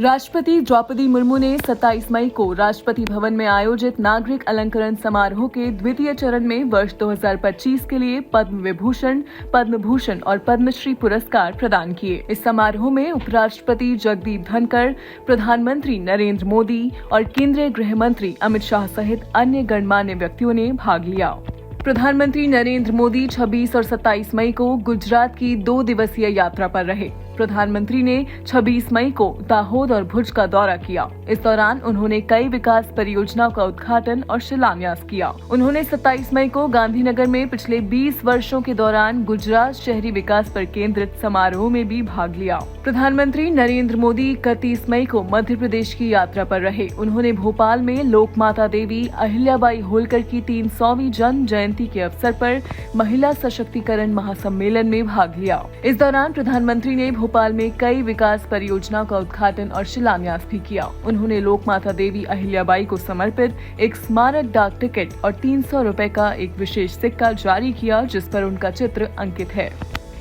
राष्ट्रपति द्रौपदी मुर्मू ने 27 मई को राष्ट्रपति भवन में आयोजित नागरिक अलंकरण समारोह के द्वितीय चरण में वर्ष 2025 के लिए पद्म विभूषण, पद्म भूषण और पद्मश्री पुरस्कार प्रदान किए। इस समारोह में उपराष्ट्रपति जगदीप धनखड़, प्रधानमंत्री नरेंद्र मोदी और केंद्रीय गृह मंत्री अमित शाह सहित अन्य गणमान्य व्यक्तियों ने भाग लिया। प्रधानमंत्री नरेंद्र मोदी 26 और 27 मई को गुजरात की 2 दिवसीय यात्रा पर रहे। प्रधानमंत्री ने 26 मई को दाहोद और भुज का दौरा किया। इस दौरान उन्होंने कई विकास परियोजनाओं का उद्घाटन और शिलान्यास किया। उन्होंने 27 मई को गांधीनगर में पिछले 20 वर्षों के दौरान गुजरात शहरी विकास पर केंद्रित समारोह में भी भाग लिया। प्रधानमंत्री नरेंद्र मोदी 31 मई को मध्य प्रदेश की यात्रा पर रहे। उन्होंने भोपाल में लोक माता देवी अहिल्याबाई होलकर की 300वीं जन्म जयंती के अवसर पर महिला सशक्तिकरण महासम्मेलन में भाग लिया। इस दौरान प्रधानमंत्री ने भोपाल में कई विकास परियोजनाओं का उद्घाटन और शिलान्यास भी किया। उन्होंने लोक माता देवी अहिल्याबाई को समर्पित एक स्मारक डाक टिकट और 300 रुपए का एक विशेष सिक्का जारी किया, जिस पर उनका चित्र अंकित है।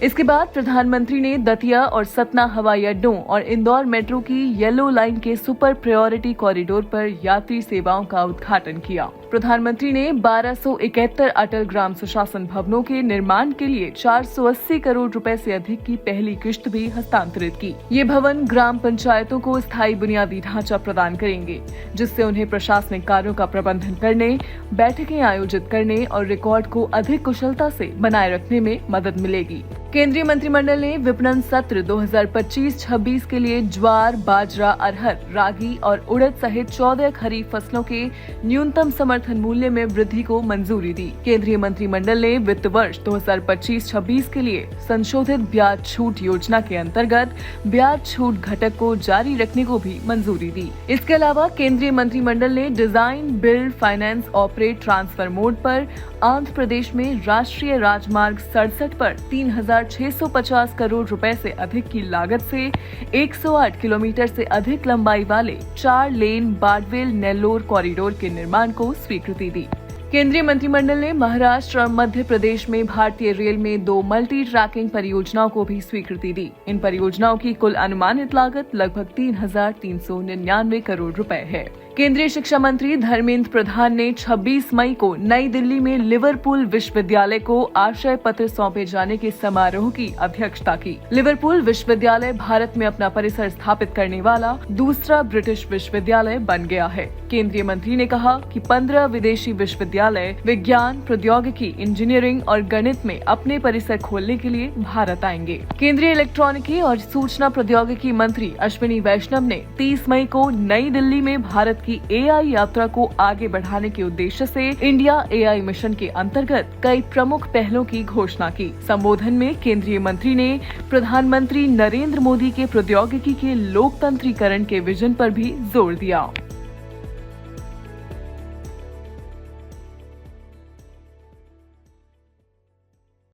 इसके बाद प्रधानमंत्री ने दतिया और सतना हवाई अड्डों और इंदौर मेट्रो की येलो लाइन के सुपर प्रायोरिटी कॉरिडोर पर यात्री सेवाओं का उद्घाटन किया। प्रधानमंत्री ने 1271 अटल ग्राम सुशासन भवनों के निर्माण के लिए 480 करोड़ रुपए से अधिक की पहली किश्त भी हस्तांतरित की। ये भवन ग्राम पंचायतों को स्थायी बुनियादी ढांचा प्रदान करेंगे, जिससे उन्हें प्रशासनिक कार्यों का प्रबंधन करने, बैठकें आयोजित करने और रिकॉर्ड को अधिक कुशलता से बनाए रखने में मदद मिलेगी। केंद्रीय मंत्रिमंडल ने विपणन सत्र 2025-26 के लिए ज्वार, बाजरा, अरहर, रागी और उड़द सहित 14 खरीफ फसलों के न्यूनतम समर्थन मूल्य में वृद्धि को मंजूरी दी। केंद्रीय मंत्रिमंडल ने वित्त वर्ष 2025-26 के लिए संशोधित ब्याज छूट योजना के अंतर्गत ब्याज छूट घटक को जारी रखने को भी मंजूरी दी। इसके अलावा केंद्रीय मंत्रिमंडल ने design, build, finance, operate, transfer mode पर आंध्र प्रदेश में राष्ट्रीय राजमार्ग 67 पर 3,650 करोड़ रुपए से अधिक की लागत से 108 किलोमीटर से अधिक लंबाई वाले 4 लेन बाडवेल नेल्लोर कॉरिडोर के निर्माण को स्वीकृति दी। केंद्रीय मंत्रिमंडल ने महाराष्ट्र और मध्य प्रदेश में भारतीय रेल में 2 मल्टी ट्रैकिंग परियोजनाओं को भी स्वीकृति दी। इन परियोजनाओं की कुल अनुमानित लागत लगभग 3,399 करोड़ रुपए है। केंद्रीय शिक्षा मंत्री धर्मेंद्र प्रधान ने 26 मई को नई दिल्ली में लिवरपूल विश्वविद्यालय को आशय पत्र सौंपे जाने के समारोह की अध्यक्षता की। लिवरपूल विश्वविद्यालय भारत में अपना परिसर स्थापित करने वाला दूसरा ब्रिटिश विश्वविद्यालय बन गया है। केंद्रीय मंत्री ने कहा कि 15 विदेशी विश्वविद्यालय विज्ञान, प्रौद्योगिकी, इंजीनियरिंग और गणित में अपने परिसर खोलने के लिए भारत आएंगे। केंद्रीय इलेक्ट्रॉनिकी और सूचना प्रौद्योगिकी मंत्री अश्विनी वैष्णव ने 30 मई को नई दिल्ली में भारत की AI यात्रा को आगे बढ़ाने के उद्देश्य से इंडिया AI मिशन के अंतर्गत कई प्रमुख पहलों की घोषणा की। संबोधन में केंद्रीय मंत्री ने प्रधानमंत्री नरेंद्र मोदी के प्रौद्योगिकी के लोकतंत्रीकरण के विजन पर भी जोर दिया।